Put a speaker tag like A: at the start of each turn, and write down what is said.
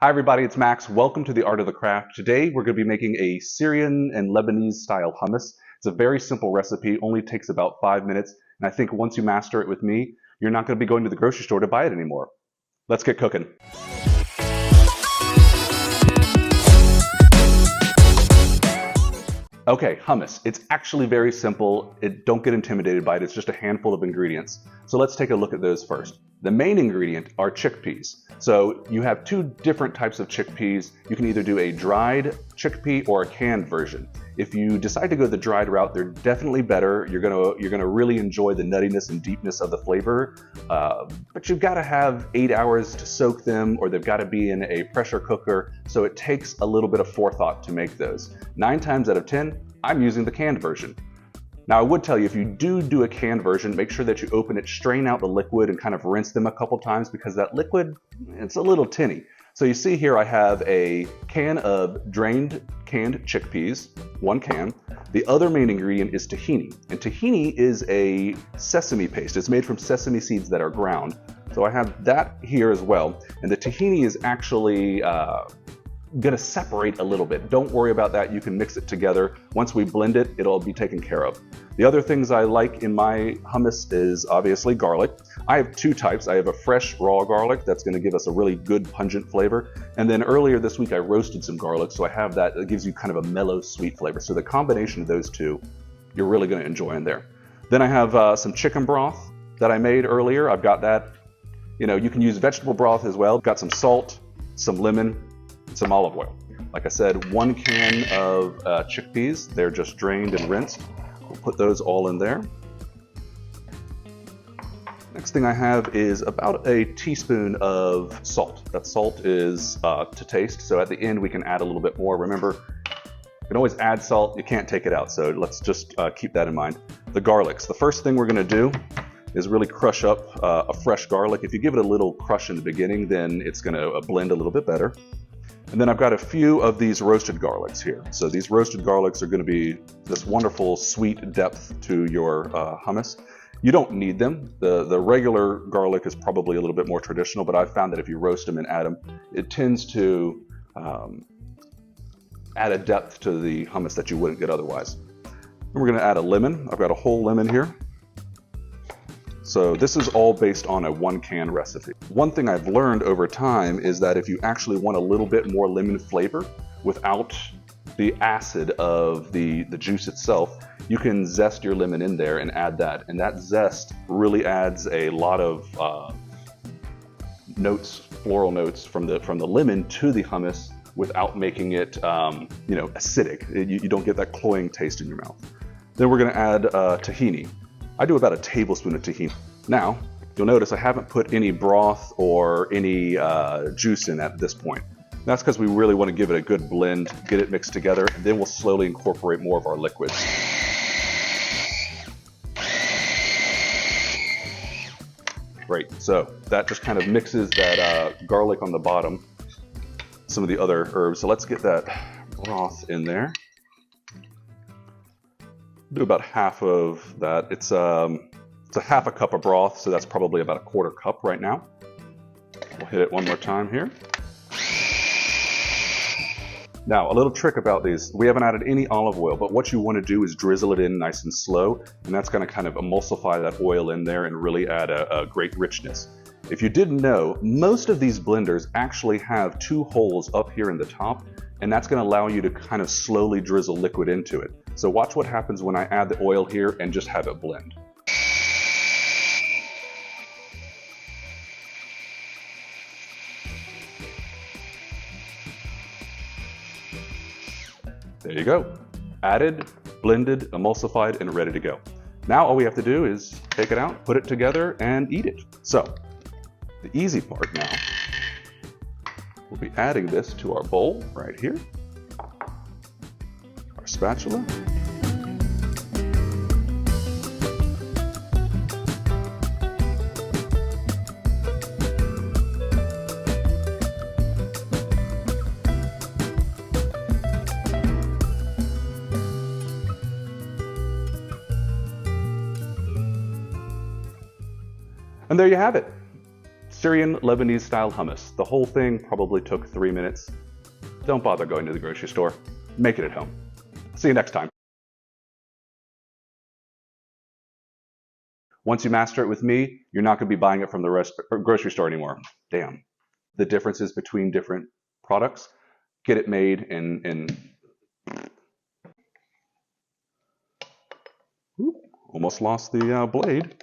A: Hi everybody, it's Max. Welcome to the Art of the Craft. Today we're going to be making a Syrian and Lebanese style hummus. It's a very simple recipe, only takes about 5 minutes, and I think once you master it with me, you're not going to be going to the grocery store to buy it anymore. Let's get cooking. Okay, hummus. It's actually very simple. Don't get intimidated by it. It's just a handful of ingredients. So let's take a look at those first. The main ingredient are chickpeas. So you have two different types of chickpeas. You can either do a dried chickpea or a canned version. If you decide to go the dried route, they're definitely better. You're gonna really enjoy the nuttiness and deepness of the flavor. But you've got to have 8 hours to soak them, or they've got to be in a pressure cooker. So it takes a little bit of forethought to make those. 9 times out of 10, I'm using the canned version. Now I would tell you, if you do a canned version, make sure that you open it, strain out the liquid, and kind of rinse them a couple times, because that liquid, it's a little tinny. So you see here I have a can of drained canned chickpeas, 1 can. The other main ingredient is tahini, and tahini is a sesame paste. It's made from sesame seeds that are ground. So I have that here as well, and the tahini is actually gonna separate a little bit. Don't worry about that, you can mix it together. Once we blend it, it'll be taken care of. The other things I like in my hummus is obviously garlic. I have 2 types. I have a fresh raw garlic that's gonna give us a really good pungent flavor. And then earlier this week I roasted some garlic, so I have that. It gives you kind of a mellow sweet flavor. So the combination of those two, you're really gonna enjoy in there. Then I have some chicken broth that I made earlier. I've got that. You know, you can use vegetable broth as well. Got some salt, some lemon, some olive oil. Like I said, 1 can of chickpeas. They're just drained and rinsed. We'll put those all in there. Next thing I have is about a teaspoon of salt. That salt is to taste, so at the end we can add a little bit more. Remember, you can always add salt, you can't take it out, so let's just keep that in mind. The garlics. The first thing we're gonna do is really crush up a fresh garlic. If you give it a little crush in the beginning, then it's gonna blend a little bit better. And then I've got a few of these roasted garlics here. So these roasted garlics are going to be this wonderful sweet depth to your hummus. You don't need them. The regular garlic is probably a little bit more traditional, but I've found that if you roast them and add them, it tends to add a depth to the hummus that you wouldn't get otherwise. And we're going to add a lemon. I've got a whole lemon here. So this is all based on a 1 can recipe. One thing I've learned over time is that if you actually want a little bit more lemon flavor without the acid of the juice itself, you can zest your lemon in there and add that. And that zest really adds a lot of notes, floral notes from the lemon to the hummus without making it acidic. You don't get that cloying taste in your mouth. Then we're gonna add tahini. I do about a tablespoon of tahini. Now, you'll notice I haven't put any broth or any juice in at this point. That's because we really want to give it a good blend, get it mixed together, and then we'll slowly incorporate more of our liquids. Great, so that just kind of mixes that garlic on the bottom, some of the other herbs. So let's get that broth in there. Do about half of that. It's a half a cup of broth, so that's probably about a 1/4 cup right now. We'll hit it one more time here. Now, a little trick about these, we haven't added any olive oil, but what you want to do is drizzle it in nice and slow, and that's going to kind of emulsify that oil in there and really add a great richness. If you didn't know, most of these blenders actually have 2 holes up here in the top, and that's going to allow you to kind of slowly drizzle liquid into it. So watch what happens when I add the oil here and just have it blend. There you go. Added, blended, emulsified, and ready to go. Now all we have to do is take it out, put it together, and eat it. So the easy part now, we'll be adding this to our bowl right here. Our spatula. And there you have it. Syrian Lebanese style hummus. The whole thing probably took 3 minutes. Don't bother going to the grocery store. Make it at home. See you next time. Once you master it with me, you're not going to be buying it from the grocery store anymore. Damn. The differences between different products. Get it made in almost lost the blade.